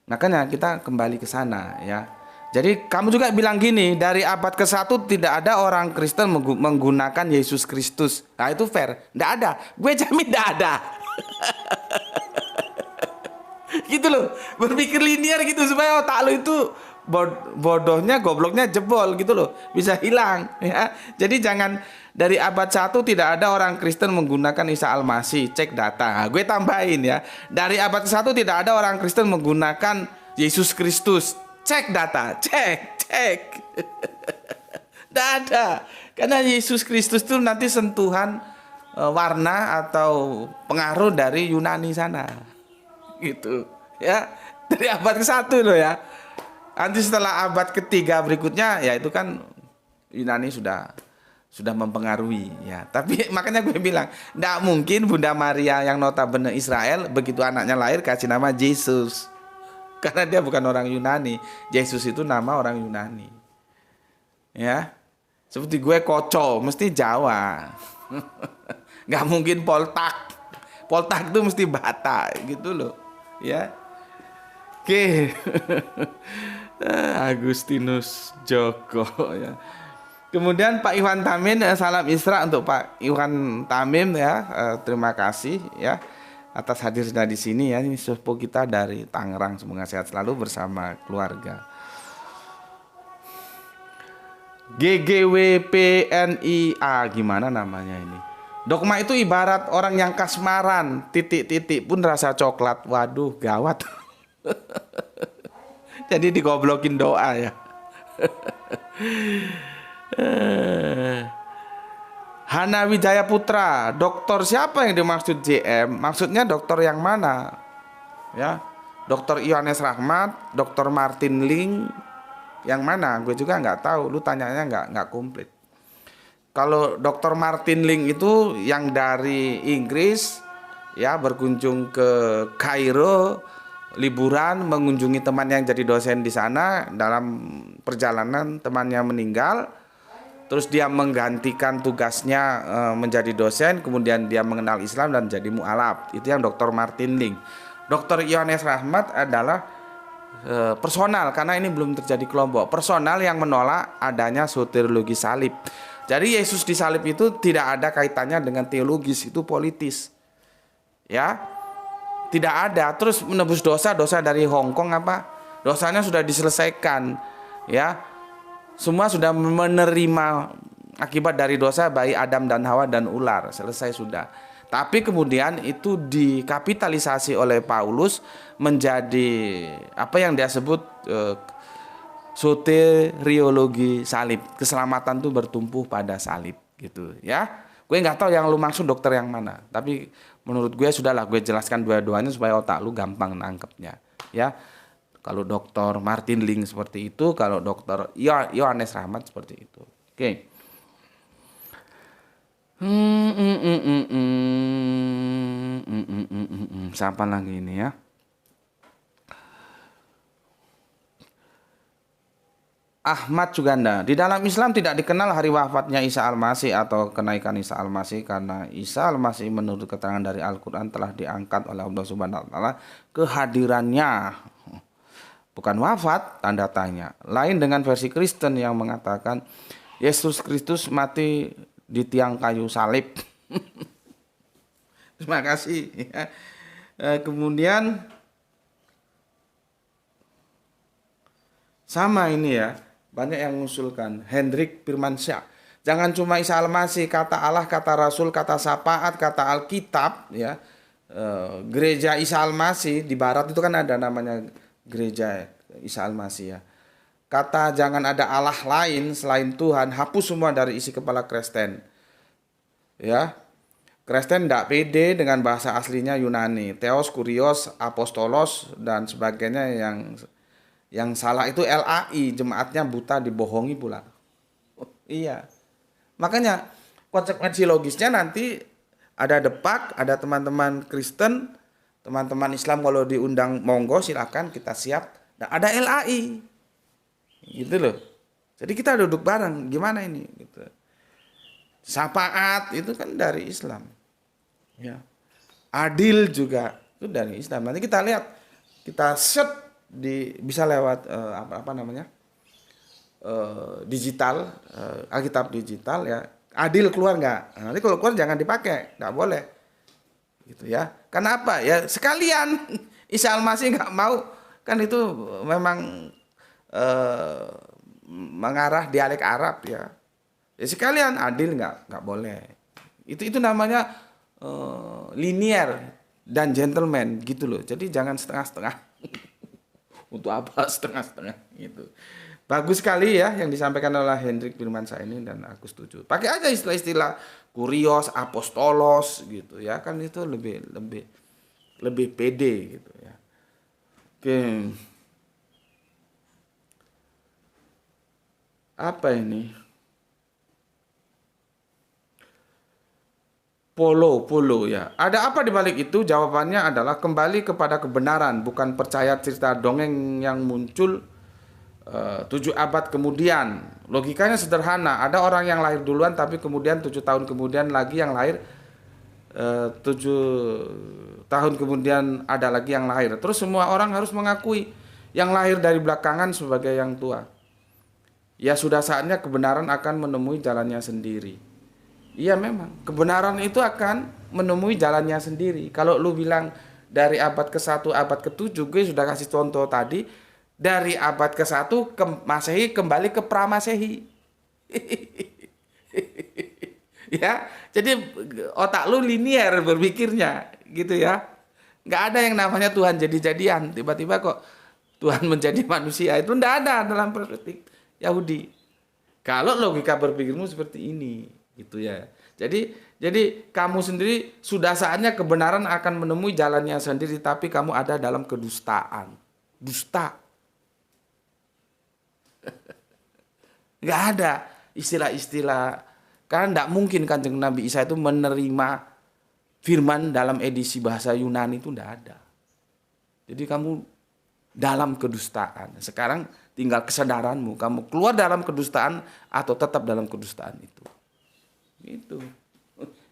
Makanya kita kembali ke sana ya. Jadi kamu juga bilang gini, dari abad ke-1 tidak ada orang Kristen menggunakan Yesus Kristus. Nah itu fair. Tidak ada. Gue jamin tidak ada. Gitu loh. Berpikir linear gitu supaya otak lo itu bodohnya, gobloknya jebol gitu loh. Bisa hilang ya. Jadi jangan dari abad 1 tidak ada orang Kristen menggunakan Isa Al-Masih. Cek data. Nah, gue tambahin ya. Dari abad ke-1 tidak ada orang Kristen menggunakan Yesus Kristus. Cek data. Cek. Tidak ada. Karena Yesus Kristus itu nanti sentuhan warna atau pengaruh dari Yunani sana. Gitu. Ya. Dari abad ke-1 loh ya. Nanti setelah abad ke-3 berikutnya ya itu kan Yunani sudah mempengaruhi ya. Tapi makanya gue bilang tidak mungkin Bunda Maria yang notabene Israel begitu anaknya lahir kasih nama Yesus, karena dia bukan orang Yunani. Yesus itu nama orang Yunani Ya. Seperti gue Koco, mesti Jawa. Nggak mungkin Poltak. Poltak itu mesti Batak gitu loh. Ya. Oke. Agustinus Joko ya. Kemudian Pak Iwan Tamim, salam Isra untuk Pak Iwan Tamim ya. Terima kasih ya atas hadirnya di sini ya. Ini sepupu kita dari Tangerang, semoga sehat selalu bersama keluarga. GGWPNIA, gimana namanya ini? Dogma itu ibarat orang yang kasmaran, titik-titik pun rasa coklat. Waduh, gawat. Jadi digoblokin doa ya. Hana Wijaya Putra, dokter siapa yang dimaksud JM? Maksudnya dokter yang mana? Ya, dokter Yohanes Rahmat, dokter Martin Ling, yang mana? Gue juga nggak tahu. Lu tanyanya nggak komplit. Kalau dokter Martin Ling itu yang dari Inggris, ya berkunjung ke Kairo, liburan, mengunjungi teman yang jadi dosen di sana. Dalam perjalanan temannya meninggal. Terus dia menggantikan tugasnya menjadi dosen, kemudian dia mengenal Islam dan jadi mu'alaf. Itu yang Dr. Martin Ling. Dr. Yohanes Rahmat adalah personal, karena ini belum terjadi kelompok. Personal yang menolak adanya soteriologi salib. Jadi Yesus disalib itu tidak ada kaitannya dengan teologis, itu politis. Ya, tidak ada. Terus menebus dosa dari Hong Kong apa? Dosanya sudah diselesaikan, ya. Semua sudah menerima akibat dari dosa baik Adam dan Hawa dan ular, selesai sudah. Tapi kemudian itu dikapitalisasi oleh Paulus menjadi apa yang dia sebut soteriologi salib. Keselamatan itu bertumpu pada salib gitu ya. Gue nggak tahu yang lu maksud dokter yang mana, tapi menurut gue sudahlah gue jelaskan dua-duanya supaya otak lu gampang nangkepnya ya. Kalau dokter Martin Ling seperti itu, kalau dokter Yohanes Rahmat seperti itu. Oke. Siapa lagi ini ya? Ahmad Suganda. Di dalam Islam tidak dikenal hari wafatnya Isa Al-Masih atau kenaikan Isa Al-Masih, karena Isa Al-Masih menurut keterangan dari Al-Quran telah diangkat oleh Allah Subhanahu wa taala, kehadirannya bukan wafat, tanda tanya. Lain dengan versi Kristen yang mengatakan Yesus Kristus mati di tiang kayu salib. Terima kasih. Kemudian sama ini ya, banyak yang mengusulkan. Hendrik Firmansyah. Jangan cuma Isa Al-Masih, kata Allah, kata Rasul, kata syafaat, kata Alkitab ya. Gereja Isa Al-Masih di barat itu kan ada namanya gereja Isa Al-Masih ya. Kata jangan ada Allah lain selain Tuhan, hapus semua dari isi kepala Kristen. Ya. Kristen tidak pede dengan bahasa aslinya Yunani, Theos, Kurios, Apostolos dan sebagainya. Yang salah itu LAI, jemaatnya buta dibohongi pula. Iya. Makanya konsekuensi logisnya nanti ada depak, ada teman-teman Kristen, teman-teman Islam kalau diundang monggo silakan, kita siap. Nah, ada LAI. Gitu loh. Jadi kita duduk bareng, gimana ini gitu. Syafaat itu kan dari Islam. Ya. Adil juga itu dari Islam. Nanti kita lihat, kita set bisa lewat apa namanya? Digital, Alkitab digital ya. Adil keluar nggak? Nanti kalau keluar jangan dipakai, nggak boleh. Gitu ya. Kenapa? Ya sekalian Isa Al-Masih nggak mau, kan itu memang mengarah dialek Arab ya. Ya sekalian adil nggak boleh. Itu namanya linear dan gentleman gitu loh. Jadi jangan setengah-setengah. Untuk apa setengah-setengah gitu. Bagus sekali ya yang disampaikan oleh Hendrik Firmansyah ini, dan aku setuju. Pakai aja istilah-istilah kurios, apostolos gitu ya, kan itu lebih pede gitu ya. Oke. Apa ini? Polo ya. Ada apa di balik itu? Jawabannya adalah kembali kepada kebenaran, bukan percaya cerita dongeng yang muncul 7 abad kemudian. Logikanya sederhana, ada orang yang lahir duluan tapi kemudian 7 tahun kemudian lagi yang lahir, 7 tahun kemudian ada lagi yang lahir. Terus semua orang harus mengakui yang lahir dari belakangan sebagai yang tua. Ya sudah saatnya kebenaran akan menemui jalannya sendiri. Iya memang, kebenaran itu akan menemui jalannya sendiri. Kalau lu bilang dari abad ke-1, abad ke-7, gue sudah kasih contoh tadi, dari abad ke-1 ke Masehi kembali ke pra-Masehi. Ya, jadi otak lu linier berpikirnya gitu ya. Nggak ada yang namanya Tuhan jadi-jadian, tiba-tiba kok Tuhan menjadi manusia, itu nggak ada dalam perspektif Yahudi. Kalau logika berpikirmu seperti ini, gitu ya. Jadi kamu sendiri sudah saatnya kebenaran akan menemui jalannya sendiri, tapi kamu ada dalam kedustaan. Dusta. Nggak ada istilah-istilah. Karena tidak mungkin Kanjeng Nabi Isa itu menerima firman dalam edisi bahasa Yunani, itu tidak ada. Jadi kamu dalam kedustaan. Sekarang tinggal kesadaranmu. Kamu keluar dalam kedustaan atau tetap dalam kedustaan itu. Gitu.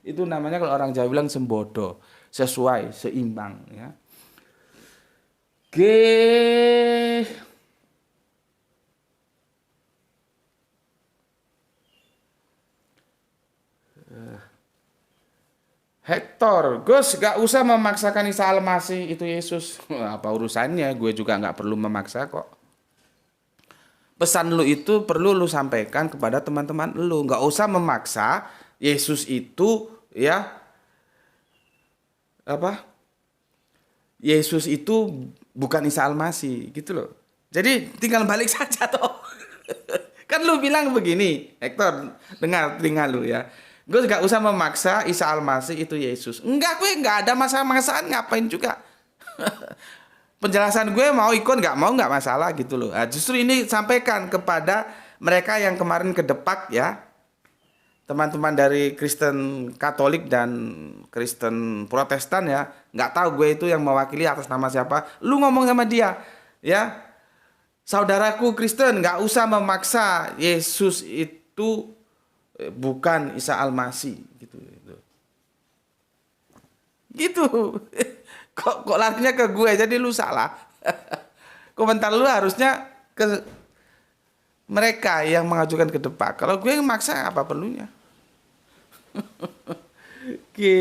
Itu namanya kalau orang Jawa bilang sembodo. Sesuai, seimbang. Ya. G. Hector, Gus gak usah memaksakan Isa Al-Masih itu Yesus. Apa urusannya? Gue juga gak perlu memaksa kok. Pesan lu itu perlu lu sampaikan kepada teman-teman lu. Gak usah memaksa Yesus itu ya. Apa? Yesus itu bukan Isa Al-Masih gitu loh. Jadi tinggal balik saja toh. Kan lu bilang begini, Hector, dengar telinga lu ya. Gue gak usah memaksa Isa Al-Masih itu Yesus. Enggak, gue gak ada masalah-masalah, ngapain juga. Penjelasan gue mau ikut gak mau gak masalah gitu loh. Nah, justru ini sampaikan kepada mereka yang kemarin kedepak ya. Teman-teman dari Kristen Katolik dan Kristen Protestan ya. Gak tahu gue itu yang mewakili atas nama siapa. Lu ngomong sama dia ya. Saudaraku Kristen, gak usah memaksa Yesus itu bukan Isa Al-Masih gitu. Gitu. Kok larinya ke gue, jadi lu salah. Komentar lu harusnya ke mereka yang mengajukan ke depan. Kalau gue yang maksa apa perlunya? Oke.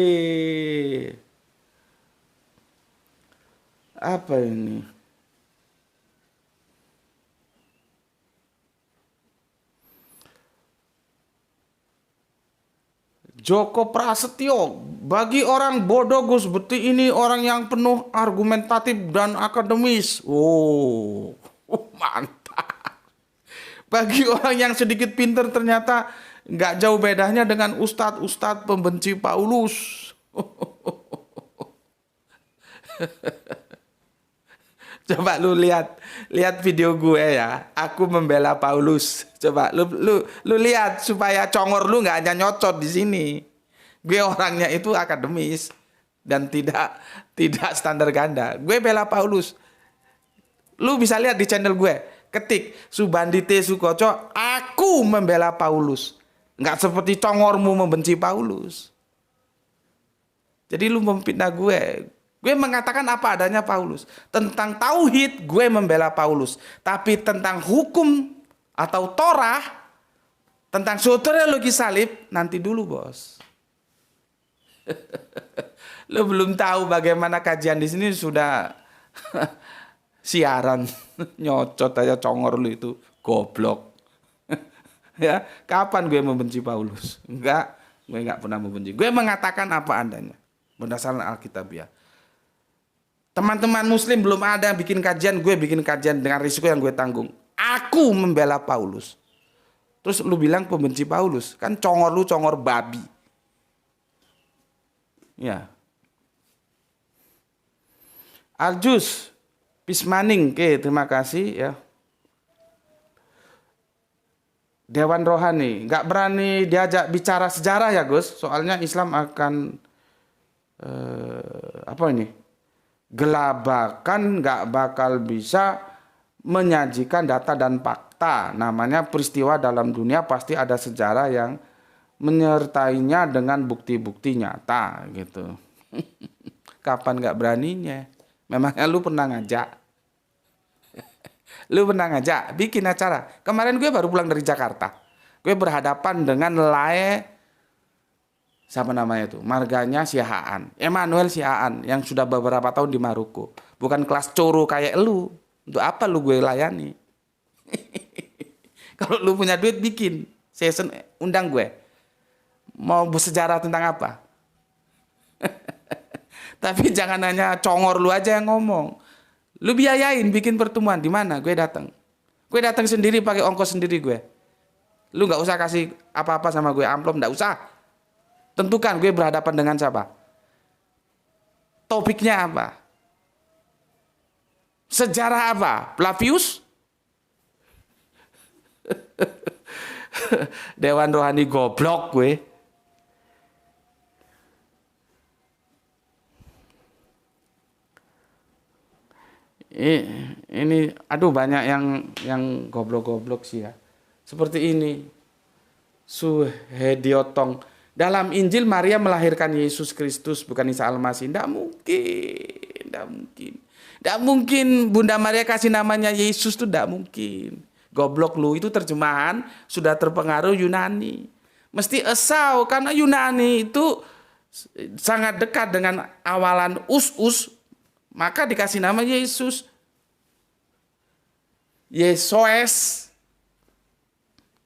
Apa ini? Joko Prasetyo, bagi orang bodoh Gus Beti ini orang yang penuh argumentatif dan akademis. Oh, mantap. Bagi orang yang sedikit pintar ternyata nggak jauh bedanya dengan ustadz-ustadz pembenci Paulus. Coba lu lihat video gue ya. Aku membela Paulus. Coba lu lihat supaya congor lu nggak hanya nyocot di sini. Gue orangnya itu akademis dan tidak standar ganda. Gue bela Paulus. Lu bisa lihat di channel gue. Ketik Subandite Sukoco, aku membela Paulus. Nggak seperti congormu membenci Paulus. Jadi lu memfitnah gue. Gue mengatakan apa adanya Paulus. Tentang tauhid gue membela Paulus. Tapi tentang hukum atau Torah, tentang soteriologi salib, nanti dulu bos. Lo belum tahu bagaimana kajian di sini sudah siaran. Nyocot aja congor lu itu. Goblok. Ya, kapan gue membenci Paulus? Enggak, gue enggak pernah membenci. Gue mengatakan apa adanya. Berdasarkan Alkitabiah. Teman-teman muslim belum ada yang bikin kajian, gue bikin kajian dengan risiko yang gue tanggung. Aku membela Paulus. Terus lu bilang pembenci Paulus, kan congor lu congor babi. Ya. Aljus Pismaning, oke, terima kasih ya. Dewan Rohani, nggak berani diajak bicara sejarah ya Gus, soalnya Islam akan apa ini? Gelabakan, nggak bakal bisa menyajikan data dan fakta. Namanya peristiwa dalam dunia pasti ada sejarah yang menyertainya dengan bukti-bukti nyata gitu. Kapan nggak beraninya? Memangnya lu pernah ngajak? Lu pernah ngajak bikin acara? Kemarin gue baru pulang dari Jakarta. Gue berhadapan dengan siapa namanya itu? Marganya Siahaan. Emmanuel Siahaan yang sudah beberapa tahun di Maroko. Bukan kelas coro kayak lu. Untuk apa lu gue layani? Kalau lu punya duit bikin season, undang gue. Mau bersejarah tentang apa? Tapi jangan hanya congor lu aja yang ngomong. Lu biayain bikin pertemuan di mana? Gue datang. Gue datang sendiri pakai ongkos sendiri gue. Lu nggak usah kasih apa-apa sama gue, amplop nggak usah. Tentukan gue berhadapan dengan siapa. Topiknya apa? Sejarah apa? Flavius? Dewan Rohani goblok gue. Ini aduh banyak yang goblok-goblok sih ya. Seperti ini. Suhediotong. Dalam Injil Maria melahirkan Yesus Kristus bukan Isa Al-Masih. Tidak mungkin, tidak mungkin. Tidak mungkin Bunda Maria kasih namanya Yesus tuh tidak mungkin. Goblok lu, itu terjemahan sudah terpengaruh Yunani. Mesti esau karena Yunani itu sangat dekat dengan awalan us, maka dikasih nama Yesus. Yesus.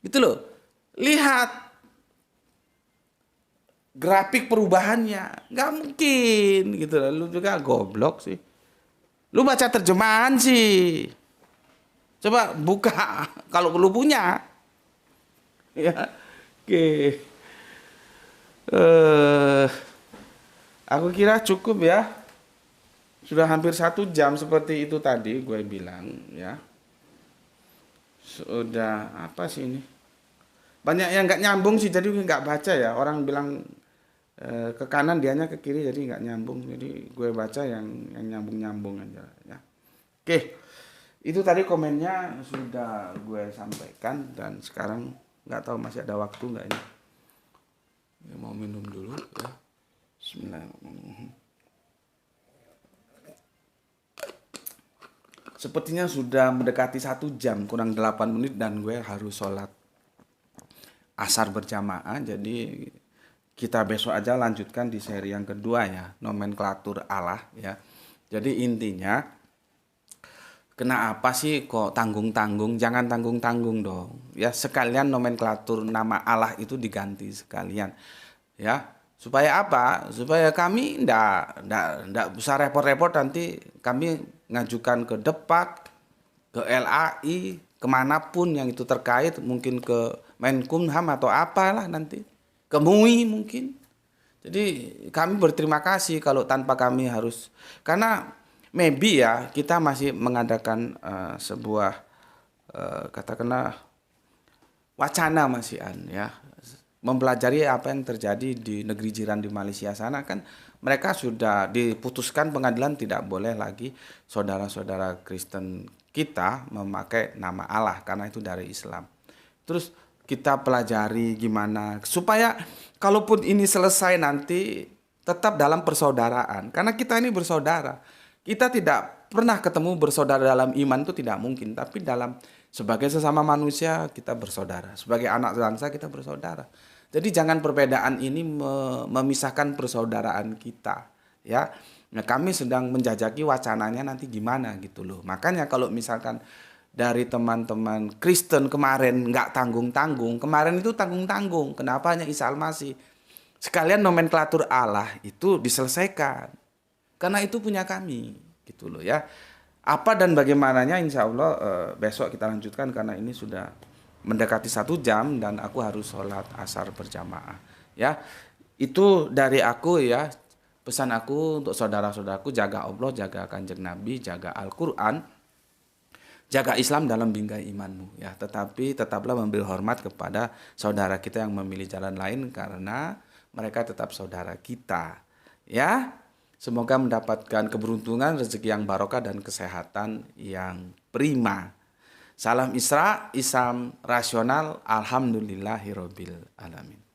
Gitu loh. Lihat grafik perubahannya. Nggak mungkin gitu loh. Lu juga goblok sih. Lu baca terjemahan sih. Coba buka kalau lu punya. Ya. Oke. Aku kira cukup ya. Sudah hampir 1 jam seperti itu tadi gue bilang ya. Sudah apa sih ini? Banyak yang nggak nyambung sih, jadi gue nggak baca ya. Orang bilang ke kanan, dianya ke kiri, jadi nggak nyambung. Jadi gue baca yang nyambung-nyambung aja ya. Oke, itu tadi komennya sudah gue sampaikan dan sekarang nggak tahu masih ada waktu nggak ini. Ya, mau minum dulu ya. Bismillahirrahmanirrahim. Sepertinya sudah mendekati 1 jam kurang 8 menit dan gue harus sholat asar berjamaah. Jadi kita besok aja lanjutkan di seri yang kedua ya, nomenklatur Allah ya. Jadi intinya, kenapa sih kok tanggung-tanggung? Jangan tanggung-tanggung dong. Ya sekalian nomenklatur nama Allah itu diganti sekalian. Ya, supaya apa? Supaya kami ndak usah repot-repot nanti kami ngajukan ke Depak, ke LAI, kemanapun yang itu terkait, mungkin ke Menkumham atau apalah nanti, ke MUI mungkin. Jadi kami berterima kasih kalau tanpa kami harus, karena maybe ya kita masih mengadakan sebuah katakanlah wacana masih ya, mempelajari apa yang terjadi di negeri jiran di Malaysia sana. Kan mereka sudah diputuskan pengadilan tidak boleh lagi saudara-saudara Kristen kita memakai nama Allah karena itu dari Islam. Terus kita pelajari gimana supaya kalaupun ini selesai nanti tetap dalam persaudaraan. Karena kita ini bersaudara. Kita tidak pernah ketemu bersaudara dalam iman, itu tidak mungkin. Tapi sebagai sesama manusia kita bersaudara. Sebagai anak bangsa kita bersaudara. Jadi jangan perbedaan ini memisahkan persaudaraan kita. Ya, nah, kami sedang menjajaki wacananya nanti gimana gitu loh. Makanya kalau misalkan dari teman-teman Kristen kemarin nggak tanggung-tanggung, kemarin itu tanggung-tanggung. Kenapa hanya Isa Al-Masih? Sekalian nomenklatur Allah itu diselesaikan. Karena itu punya kami, gitu loh ya. Apa dan bagaimananya insya Allah besok kita lanjutkan karena ini sudah mendekati 1 jam dan aku harus sholat asar berjamaah. Ya, itu dari aku ya. Pesan aku untuk saudara-saudaraku, jaga Allah, jaga Kanjeng Nabi, jaga Al-Quran. Jaga Islam dalam bingkai imanmu ya, tetapi tetaplah memberi hormat kepada saudara kita yang memilih jalan lain karena mereka tetap saudara kita ya. Semoga mendapatkan keberuntungan, rezeki yang barokah dan kesehatan yang prima. Salam Isra, Isam rasional, alhamdulillahirabbil alamin.